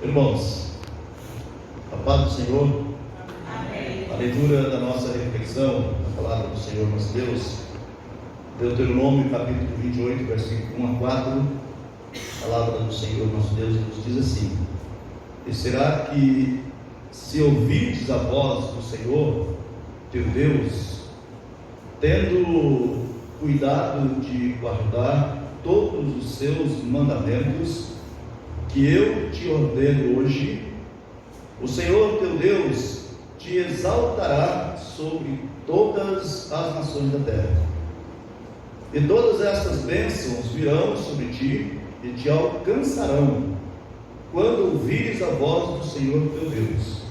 Irmãos, a paz do Senhor. Amém. A leitura da nossa reflexão na palavra do Senhor nosso Deus, Deuteronômio capítulo 28, versículo 1 a 4. A palavra do Senhor nosso Deus nos diz assim: e será que, se ouvirdes a voz do Senhor teu Deus, tendo cuidado de guardar todos os seus mandamentos que eu te ordeno hoje, o Senhor teu Deus te exaltará sobre todas as nações da terra, e todas estas bênçãos virão sobre ti e te alcançarão quando ouvires a voz do Senhor teu Deus.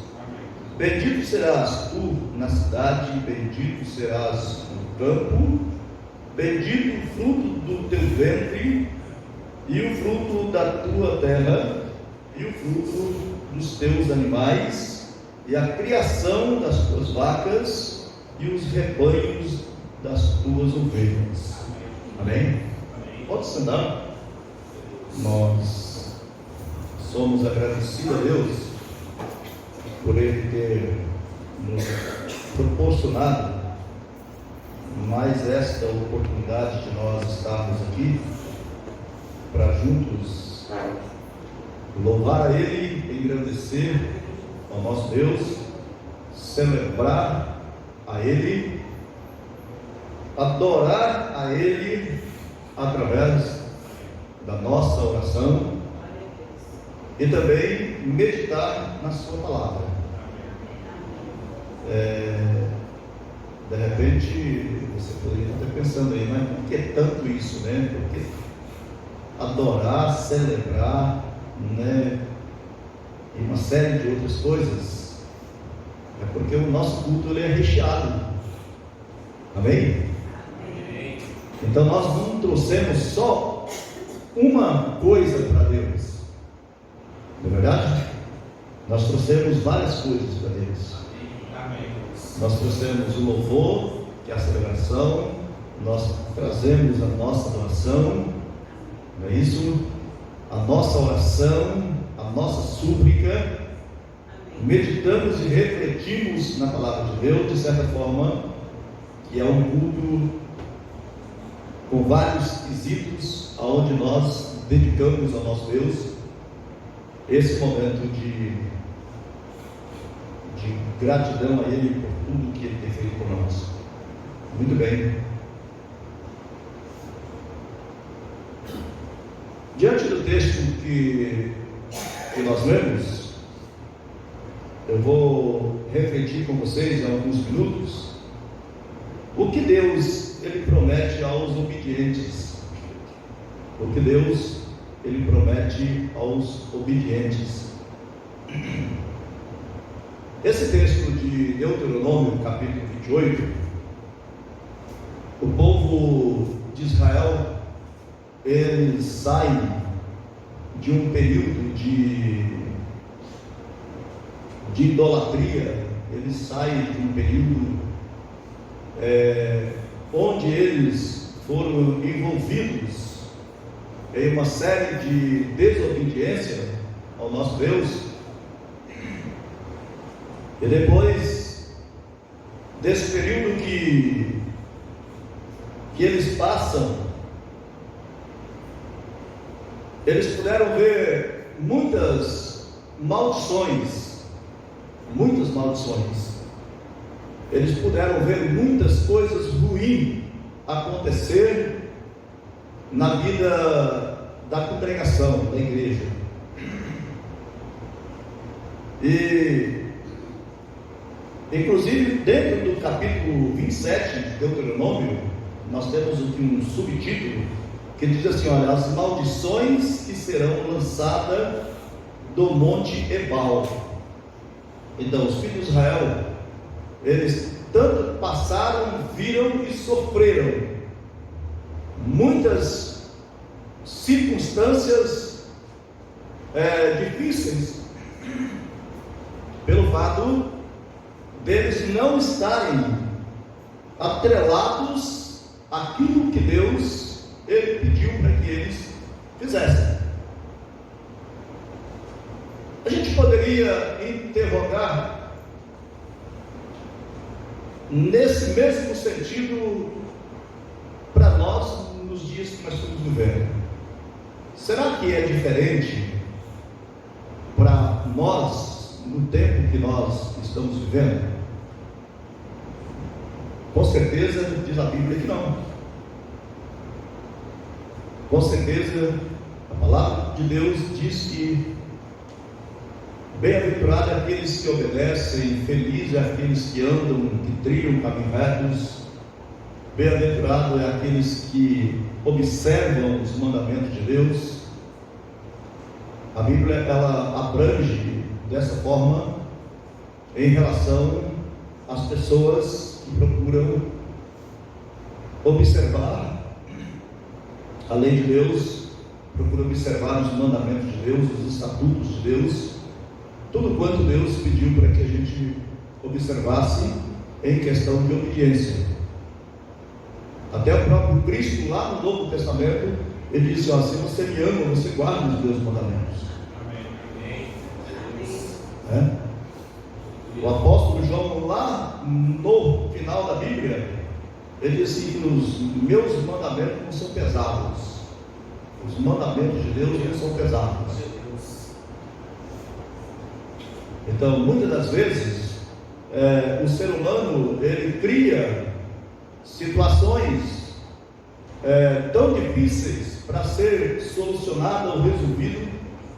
Bendito serás tu na cidade, bendito serás no campo, bendito o fruto do teu ventre, e o fruto da tua terra, e o fruto dos teus animais, e a criação das tuas vacas, e os rebanhos das tuas ovelhas. Amém? Pode sentar. Nós somos agradecidos a Deus por Ele ter nos proporcionado mais esta oportunidade de nós estarmos aqui para juntos louvar a Ele, engrandecer ao nosso Deus, celebrar a Ele, adorar a Ele através da nossa oração e também meditar na sua palavra. De repente você poderia estar pensando aí, mas por que tanto isso, né? Por que adorar, celebrar, né? E uma série de outras coisas? É porque o nosso culto ele é recheado. Amém? Amém. Então nós não trouxemos só uma coisa para Deus, não é verdade? Nós trouxemos várias coisas para Deus. Amém. Nós trouxemos o louvor, que é a celebração, nós trazemos a nossa adoração, não é isso? A nossa oração, a nossa súplica, meditamos e refletimos na palavra de Deus, de certa forma, que é um culto com vários quesitos, aonde nós dedicamos ao nosso Deus esse momento de gratidão a Ele por tudo que Ele tem feito por nós. Muito bem. Diante do texto que nós lemos, eu vou refletir com vocês em alguns minutos o que Deus ele promete aos obedientes. O que Deus ele promete aos obedientes. Esse texto de Deuteronômio, capítulo 28, o povo de Israel, ele sai de um período de idolatria, ele sai de um período onde eles foram envolvidos em uma série de desobediência ao nosso Deus. E depois desse período que eles passam, eles puderam ver muitas maldições. Eles puderam ver muitas coisas ruins acontecer na vida da congregação, da igreja. E inclusive dentro do capítulo 27 de Deuteronômio, nós temos aqui um subtítulo que diz assim: olha, as maldições que serão lançadas do monte Ebal. Então os filhos de Israel, eles tanto passaram, viram e sofreram muitas circunstâncias difíceis, pelo fato deles não estarem atrelados àquilo que Deus ele pediu para que eles fizessem. A gente poderia interrogar nesse mesmo sentido para nós nos dias que nós estamos vivendo. Será que é diferente para nós no tempo que nós estamos vivendo? Com certeza diz a Bíblia que não. Com certeza a palavra de Deus diz que bem-aventurado é aqueles que obedecem, felizes é aqueles que andam, que trilham caminhos retos. Bem-aventurado é aqueles que observam os mandamentos de Deus. A Bíblia, ela abrange dessa forma em relação às pessoas que procuram observar a lei de Deus, procuram observar os mandamentos de Deus, os estatutos de Deus, tudo quanto Deus pediu para que a gente observasse em questão de obediência. Até o próprio Cristo, lá no Novo Testamento, ele disse: se você me ama, você guarda os meus mandamentos. Amém. O apóstolo João, lá no final da Bíblia, ele disse que os meus mandamentos não são pesados. Os mandamentos de Deus não são pesados. Então, muitas das vezes, o ser humano, ele cria situações tão difíceis para ser solucionado ou resolvido,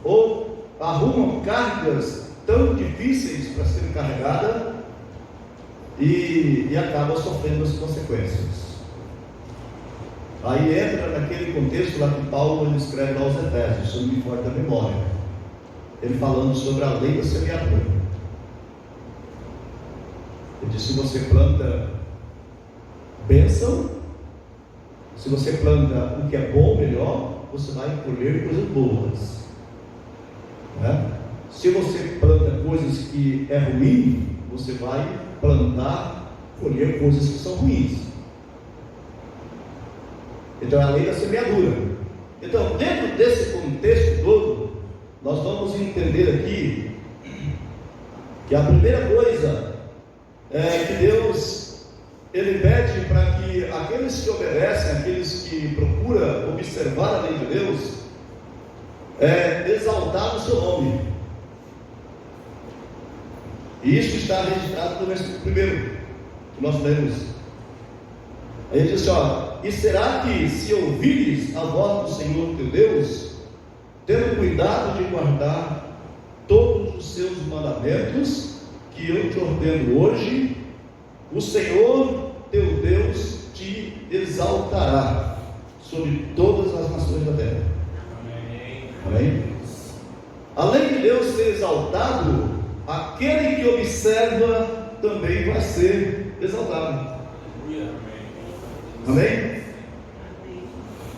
ou arrumam cargas tão difíceis para serem carregadas e acaba sofrendo as consequências. Aí entra naquele contexto lá que Paulo ele escreve lá aos Efésios, se eu não me importa da memória, ele falando sobre a lei da semeadura. Ele diz: se você planta bênção, se você planta o que é bom, melhor, você vai colher coisas boas, né? Se você planta coisas que é ruim, você vai plantar, colher coisas que são ruins. Então é a lei da semeadura. Então, dentro desse contexto todo, nós vamos entender aqui que a primeira coisa é que Deus ele pede para que aqueles que obedecem, aqueles que procuram observar a lei de Deus, exaltar o seu nome. E isso está registrado no versículo 1 que nós lemos. Ele diz: e será que se ouvires a voz do Senhor teu Deus, tendo cuidado de guardar todos os seus mandamentos que eu te ordeno hoje, o Senhor teu Deus te exaltará sobre todas as nações da terra. Amém? Além de Deus ser exaltado, aquele que observa também vai ser exaltado. Amém?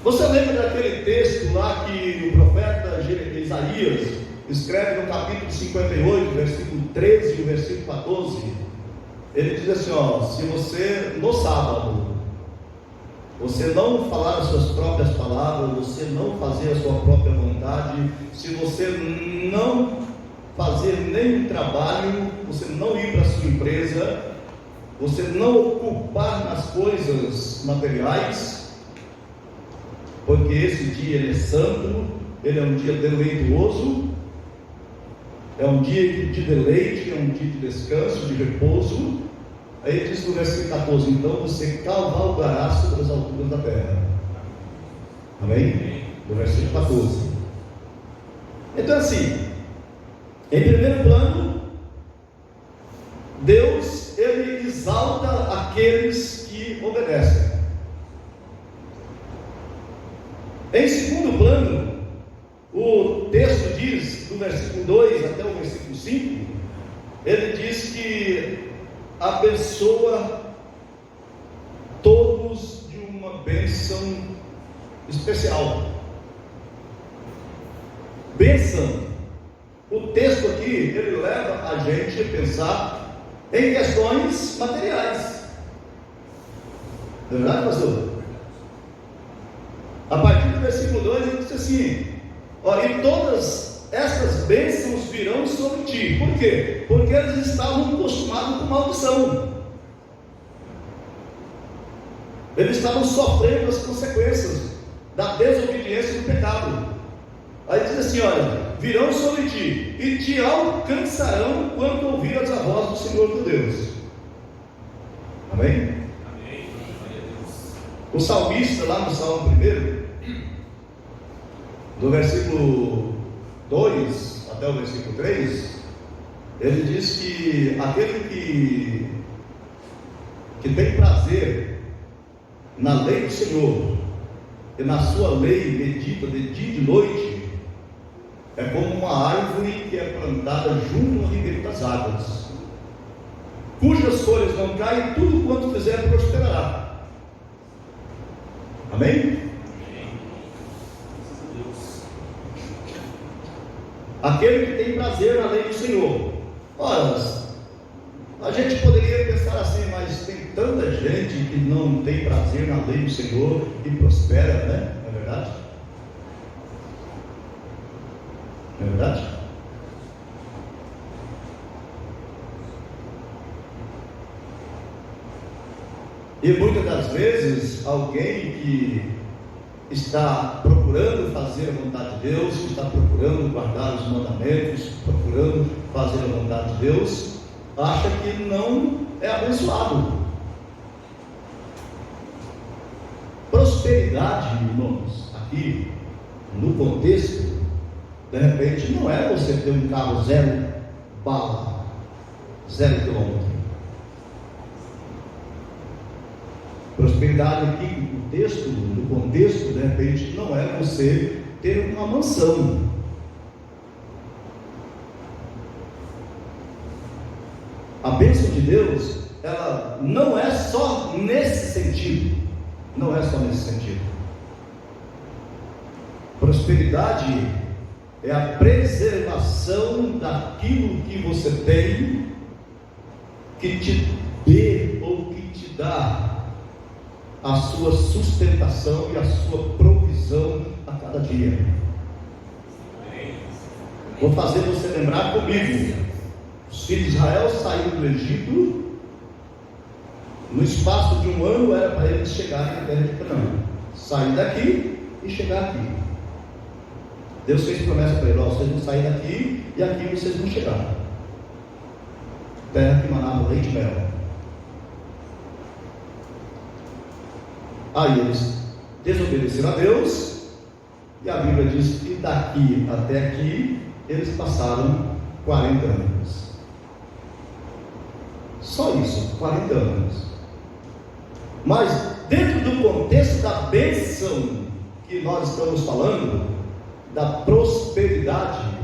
Você lembra daquele texto lá que o profeta Isaías escreve no capítulo 58, versículo 13 e o versículo 14? Ele diz assim: se você no sábado, você não falar as suas próprias palavras, você não fazer a sua própria vontade, se você não fazer nenhum trabalho, você não ir para a sua empresa, você não ocupar nas coisas materiais, porque esse dia ele é santo, ele é um dia deleituoso, é um dia de deleite, é um dia de descanso, de repouso. Aí ele diz no versículo 14: então você cavalgará sobre as alturas da terra. Amém? No versículo 14. Então assim, em primeiro plano, Deus ele exalta aqueles que obedecem. Em segundo plano, o texto diz, do versículo 2 até o versículo 5, ele diz que abençoa todos de uma bênção especial. Bênção. O texto aqui, ele leva a gente a pensar em questões materiais. Não é verdade, pastor? A partir do versículo 2 ele diz assim: e todas estas bênçãos virão sobre ti. Por quê? Porque eles estavam acostumados com maldição. Eles estavam sofrendo as consequências da desobediência e do pecado. Aí diz assim, olha, virão sobre ti e te alcançarão quando ouvires a voz do Senhor teu Deus. Amém? Amém. O salmista, lá no Salmo 1, do versículo 2 até o versículo 3, ele diz que aquele que tem prazer na lei do Senhor e na sua lei medita de dia e de noite, é como uma árvore que é plantada junto ao ribeiro das águas, cujas folhas não caem, tudo quanto fizer prosperará. Amém? Aquele que tem prazer na lei do Senhor. Ora, a gente poderia pensar assim, mas tem tanta gente que não tem prazer na lei do Senhor e prospera, né? Não é verdade? Não é verdade? E muitas das vezes, alguém que está procurando fazer a vontade de Deus, que está procurando guardar os mandamentos, procurando fazer a vontade de Deus, acha que não é abençoado. Prosperidade, irmãos, aqui no contexto, de repente não é você ter um carro 0 bala, 0 quilômetro. Prosperidade aqui no contexto, de repente não é você ter uma mansão. A bênção de Deus, ela não é só nesse sentido. Não é só nesse sentido. Prosperidade é a preservação daquilo que você tem, que te dê ou que te dá a sua sustentação e a sua provisão a cada dia. Vou fazer você lembrar comigo. Os filhos de Israel saíram do Egito. No espaço de um ano era para eles chegarem na terra de Canaã. Sair daqui e chegar aqui. Deus fez promessa para eles: vocês vão sair daqui e aqui vocês vão chegar. Terra que manava leite e mel. Aí eles desobedeceram a Deus, e a Bíblia diz que daqui até aqui eles passaram 40 anos. Só isso, 40 anos. Mas dentro do contexto da bênção que nós estamos falando, da prosperidade,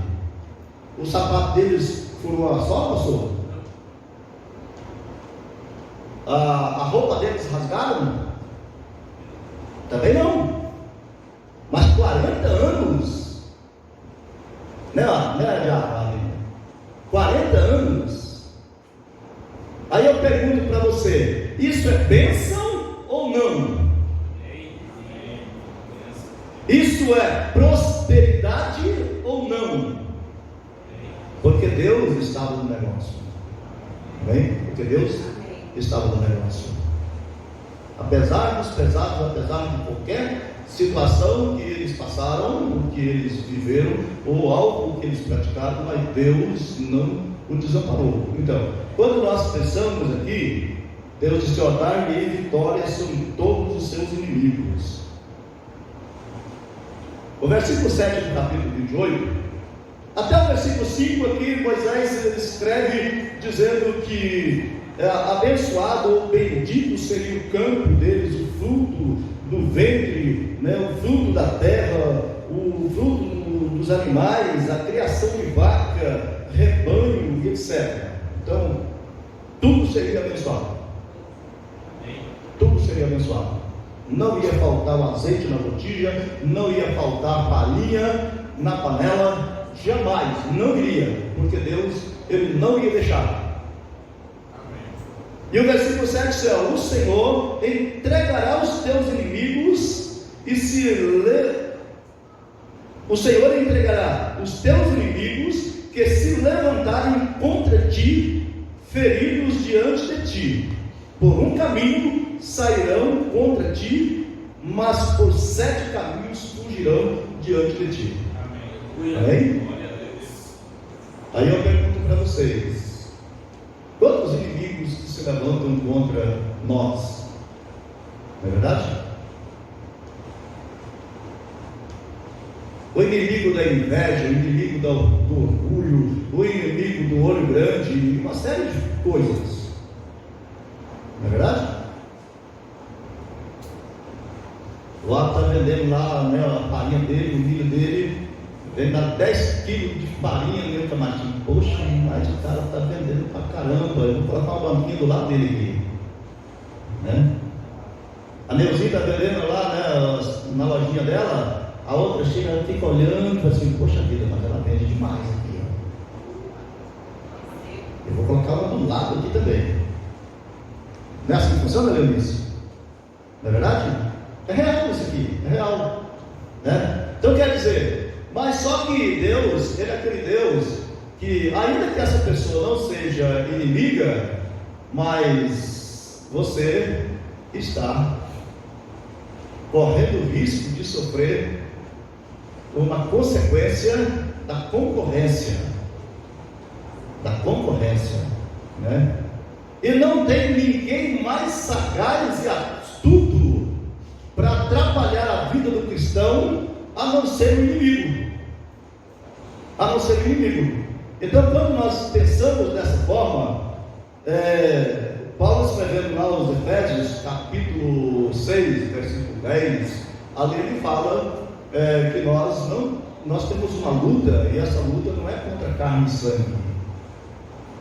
o sapato deles furou a sola, pastor? A roupa deles rasgaram? Também não. Mas 40 anos, né, já, 40 anos. Aí eu pergunto para você: isso é bênção ou não? Isso é prosperidade ou não? Porque Deus estava no negócio. Amém? Porque Deus estava no negócio. Apesar dos pesados, apesar de qualquer situação que eles passaram, o que eles viveram, ou algo que eles praticaram, mas Deus não o desamparou. Então, quando nós pensamos aqui, Deus disse: dar-lhe vitória sobre todos os seus inimigos. O versículo 7 do capítulo 28, até o versículo 5 aqui, Moisés escreve dizendo que abençoado ou bendito seria o campo deles, o fruto do ventre, né, o fruto da terra, o fruto dos animais, a criação de vaca, rebanho e etc. Então, tudo seria abençoado. Tudo seria abençoado. Não ia faltar o azeite na botija, não ia faltar palhinha na panela, jamais, não iria, porque Deus, Ele não ia deixar. E o versículo 7 diz: o Senhor entregará os teus inimigos, e se o Senhor entregará os teus inimigos que se levantarem contra ti, feridos diante de ti. Por um caminho sairão contra ti, mas por 7 caminhos fugirão diante de ti. Amém? Aí eu pergunto para vocês: quantos inimigos que se levantam contra nós? Não é verdade? O inimigo da inveja, o inimigo do orgulho, o inimigo do olho grande, uma série de coisas. Não é verdade? Lá está vendendo lá, né, a farinha dele, o milho dele, vende 10 quilos de farinha no meu tomatinho. Poxa, mas o cara está vendendo pra caramba, eu vou colocar uma banquinha do lado dele aqui. Né? A Neuzinha está vendendo lá, né, na lojinha dela. A outra chega, ela fica olhando e fala assim: poxa vida, mas ela vende demais aqui, ó. Eu vou colocar uma do lado aqui também. Não é assim que funciona, Leonice? Não é verdade? É real isso aqui, é real, né? Então quer dizer, mas só que Deus, Ele é aquele Deus que, ainda que essa pessoa não seja inimiga, mas você está correndo o risco de sofrer uma consequência da concorrência, né? E não tem ninguém mais sagaz e astuto para atrapalhar a vida do cristão, a não ser o inimigo. Então, quando nós pensamos dessa forma, Paulo escrevendo lá aos Efésios, capítulo 6, versículo 10, ali ele fala que nós temos uma luta, e essa luta não é contra carne e sangue,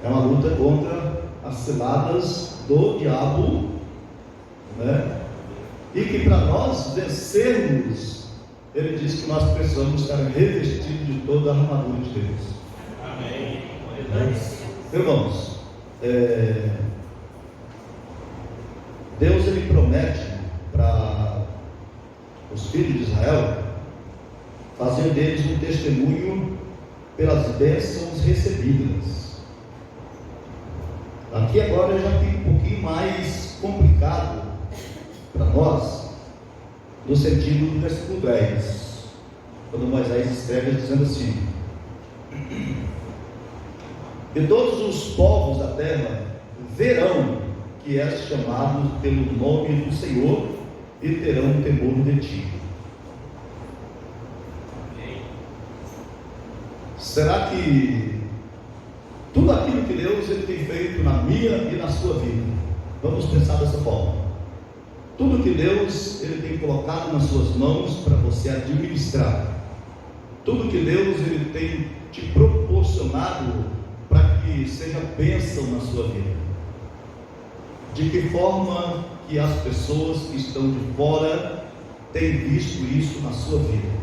é uma luta contra as ciladas do diabo, né? E que para nós vencermos, ele diz que nós precisamos estar revestidos de toda a armadura de Deus. Amém. Irmãos, Deus ele promete para os filhos de Israel fazer deles um testemunho pelas bênçãos recebidas. Aqui agora já fica um pouquinho mais complicado para nós, no sentido do versículo 10, quando Moisés escreve dizendo assim: e todos os povos da terra verão que és chamado pelo nome do Senhor e terão temor de ti. Será que tudo aquilo que Deus ele tem feito na minha e na sua vida, vamos pensar dessa forma, tudo que Deus ele tem colocado nas suas mãos para você administrar, tudo que Deus ele tem te proporcionado para que seja bênção na sua vida, de que forma que as pessoas que estão de fora têm visto isso na sua vida?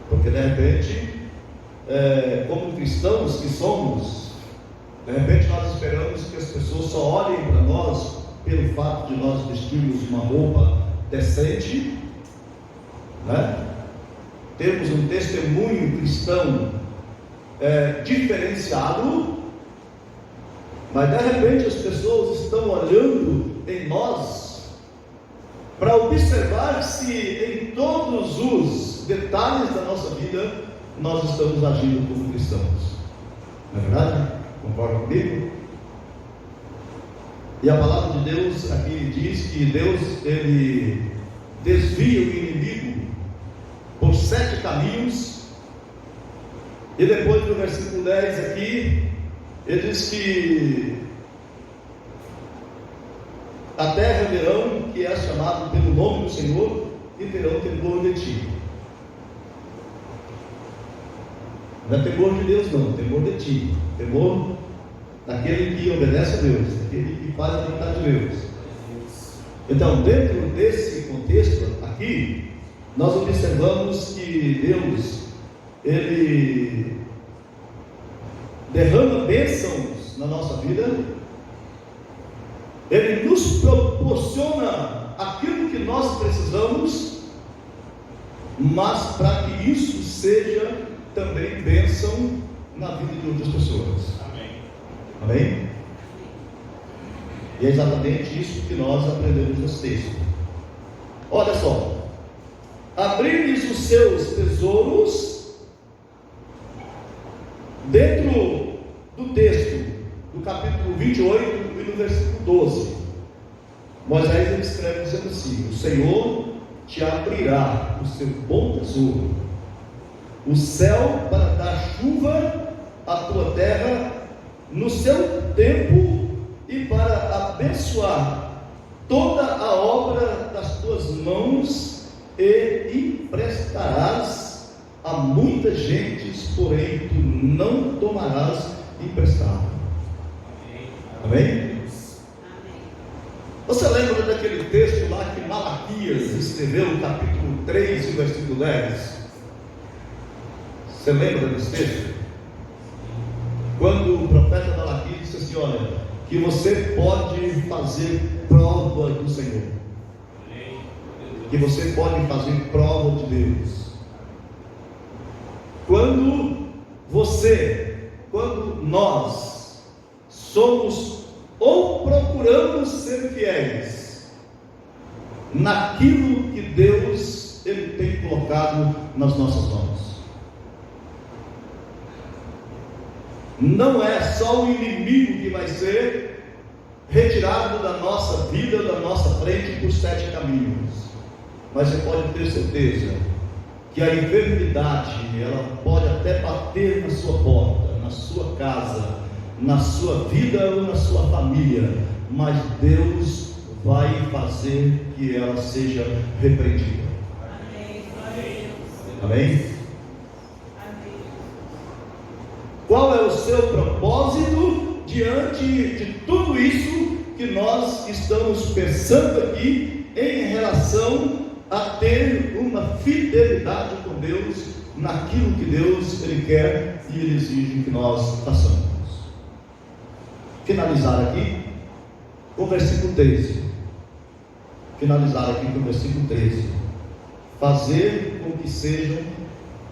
Porque de repente, como cristãos que somos, de repente nós esperamos que as pessoas só olhem para nós pelo fato de nós vestirmos uma roupa decente, né? Temos um testemunho cristão diferenciado, mas de repente as pessoas estão olhando em nós para observar se em todos os detalhes da nossa vida nós estamos agindo como cristãos. Não é verdade? Concorda comigo? E a palavra de Deus aqui diz que Deus ele desvia o inimigo por 7 caminhos, e depois no versículo 10 aqui ele diz que a terra verão que é chamado pelo nome do Senhor e terão temor de ti. Não é temor de Deus não, temor de ti, temor daquele que obedece a Deus, daquele que faz a vontade de Deus. Então, dentro desse contexto aqui, nós observamos que Deus ele derrama bênçãos na nossa vida, ele nos proporciona aquilo que nós precisamos, mas para que isso seja também bênção na vida de outras pessoas. Amém? Amém? E é exatamente isso que nós aprendemos nesse texto. Olha só: abrir-lhes os seus tesouros. Dentro do texto do capítulo 28 e no versículo 12, Moisés ele escreve dizendo assim: o Senhor te abrirá o seu bom tesouro, o céu para dar chuva à tua terra no seu tempo, e para abençoar toda a obra das tuas mãos, e emprestarás a muitas gentes, porém tu não tomarás emprestado. Amém? Você lembra daquele texto lá que Malaquias escreveu no capítulo 3 e versículo 10? Você lembra desse texto? Quando o profeta Malaquias disse assim: olha, que você pode fazer prova do Senhor, que você pode fazer prova de Deus. Quando nós somos ou procuramos ser fiéis naquilo que Deus ele tem colocado nas nossas mãos. Não é só o inimigo que vai ser retirado da nossa vida, da nossa frente por 7 caminhos, mas você pode ter certeza que a enfermidade ela pode até bater na sua porta, na sua casa, na sua vida ou na sua família, mas Deus vai fazer que ela seja repreendida. Amém? Qual é o seu propósito diante de tudo isso que nós estamos pensando aqui em relação a ter uma fidelidade com Deus naquilo que Deus ele quer e ele exige que nós façamos? Finalizar aqui com o versículo 13. Fazer com que sejam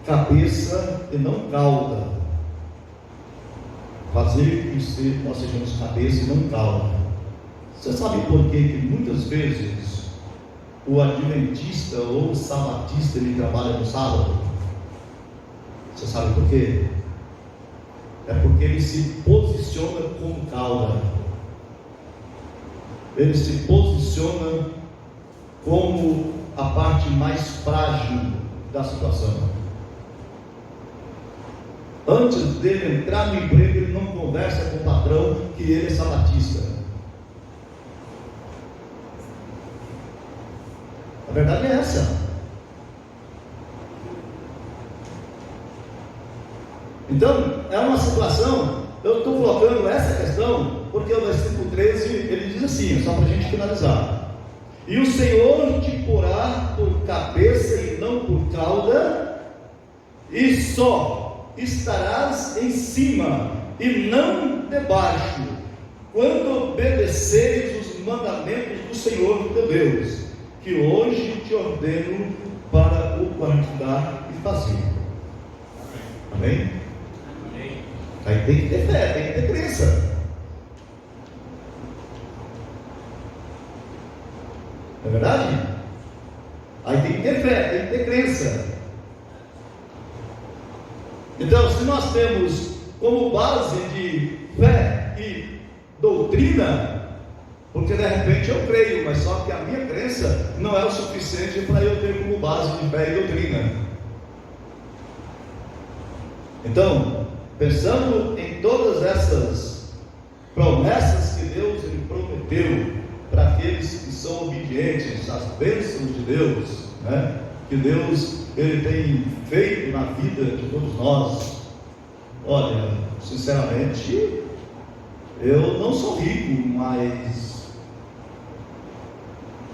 cabeça e não cauda. Fazer com que nós sejamos cabeça e não cauda. Você sabe por que muitas vezes o adventista ou o sabatista ele trabalha no sábado? Você sabe por quê? É porque ele se posiciona como cauda. Ele se posiciona como a parte mais frágil da situação. Antes dele entrar no emprego, ele não conversa com o patrão que ele é sabatista. A verdade é essa. Então, é uma situação, eu estou colocando essa questão, porque o versículo 13, ele diz assim, só para a gente finalizar: e o Senhor te porá por cabeça e não por cauda, e só estarás em cima e não debaixo, quando obedeceres os mandamentos do Senhor teu Deus, que hoje te ordeno para o guardar e fazer. Amém? Aí tem que ter fé, tem que ter crença. Não é verdade? Aí tem que ter fé, tem que ter crença. Então, se nós temos como base de fé e doutrina, porque de repente eu creio, mas só que a minha crença não é o suficiente para eu ter como base de fé e doutrina. Então, pensando em todas essas promessas que Deus ele prometeu para aqueles que são obedientes às bênçãos de Deus, né? Que Deus ele tem feito na vida de todos nós. Olha, sinceramente, eu não sou rico, mas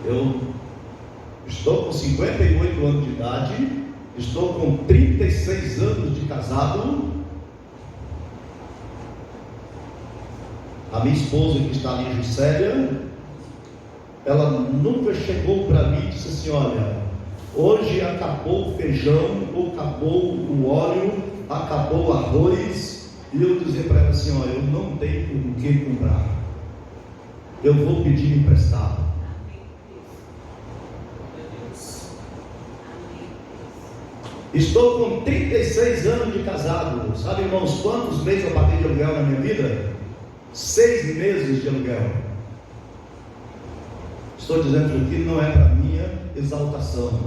eu estou com 58 anos de idade, estou com 36 anos de casado. A minha esposa que está ali, Juscelia, ela nunca chegou para mim e disse assim: olha, Hoje acabou o feijão, ou acabou o óleo, acabou o arroz, e eu dizer para ela assim: olha, eu não tenho o que comprar, eu vou pedir emprestado. Estou com 36 anos de casado. Sabe, irmãos, quantos meses eu paguei de aluguel na minha vida? 6 meses de aluguel. Estou dizendo isso aqui não é para minha exaltação.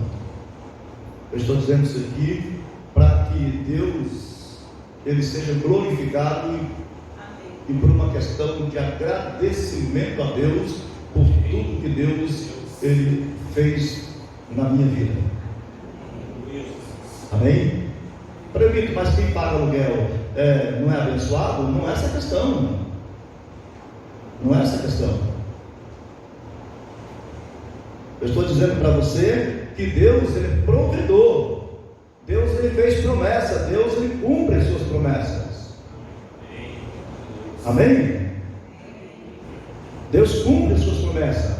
Eu estou dizendo isso aqui para que Deus, Ele seja glorificado e por uma questão de agradecimento a Deus por tudo que Deus Ele fez na minha vida. Amém? Permito, mas quem paga aluguel não é abençoado? Não é essa a questão. Não é essa a questão. Eu estou dizendo para você que Deus, Ele é provedor. Deus, Ele fez promessa. Deus, Ele cumpre as suas promessas. Amém? Deus cumpre as suas promessas.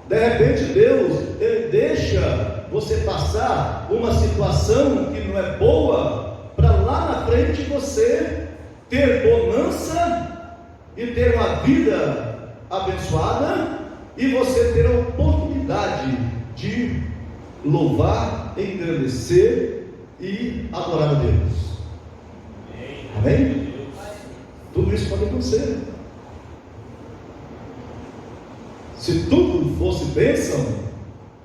De repente Deus, Ele deixa você passar uma situação que não é boa, para lá na frente você ter bonança e ter uma vida abençoada, e você ter a oportunidade de louvar, engrandecer e adorar a Deus. Amém? Tudo isso pode acontecer. Se tudo fosse bênção,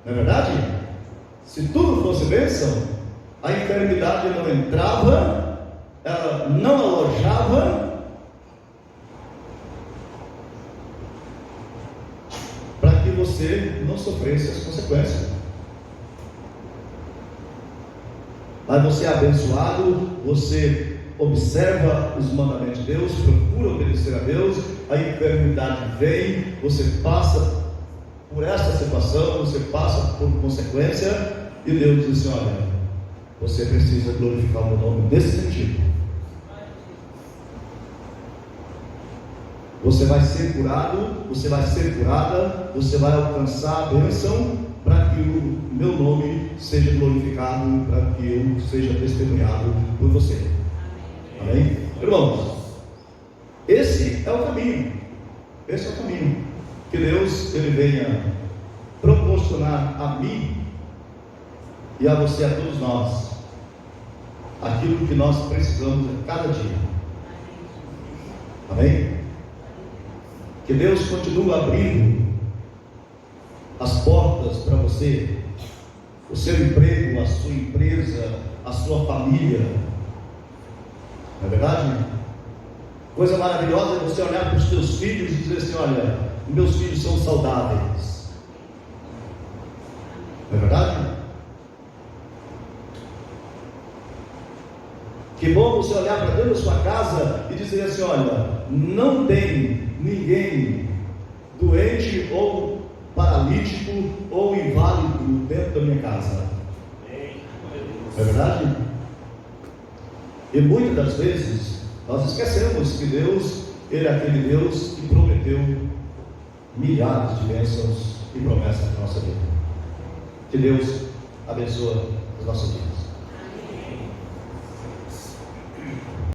não é verdade? Se tudo fosse bênção, a enfermidade não entrava, ela não alojava, para que você não sofresse as consequências. Mas você é abençoado, você observa os mandamentos de Deus, procura obedecer a Deus, a enfermidade vem, você passa por essa situação, você passa por consequência, e Deus diz assim: olha, você precisa glorificar o meu nome nesse sentido. Você vai ser curado, você vai ser curada, você vai alcançar a bênção, para que o meu nome seja glorificado, para que eu seja testemunhado por você. Amém? Irmãos, esse é o caminho. Esse é o caminho que Deus, Ele venha proporcionar a mim e a você, a todos nós, aquilo que nós precisamos a cada dia. Amém? Que Deus continue abrindo as portas para você, o seu emprego, a sua empresa, a sua família. Não é verdade? Coisa maravilhosa é você olhar para os teus filhos e dizer assim: olha, meus filhos são saudáveis. Não é verdade? Que bom você olhar para dentro da sua casa e dizer assim: olha, não tem ninguém doente ou paralítico ou inválido dentro da minha casa. Não é verdade? E muitas das vezes nós esquecemos que Deus, Ele é aquele Deus que prometeu milhares de bênçãos e promessas na nossa vida. Que Deus abençoe as nossas vidas.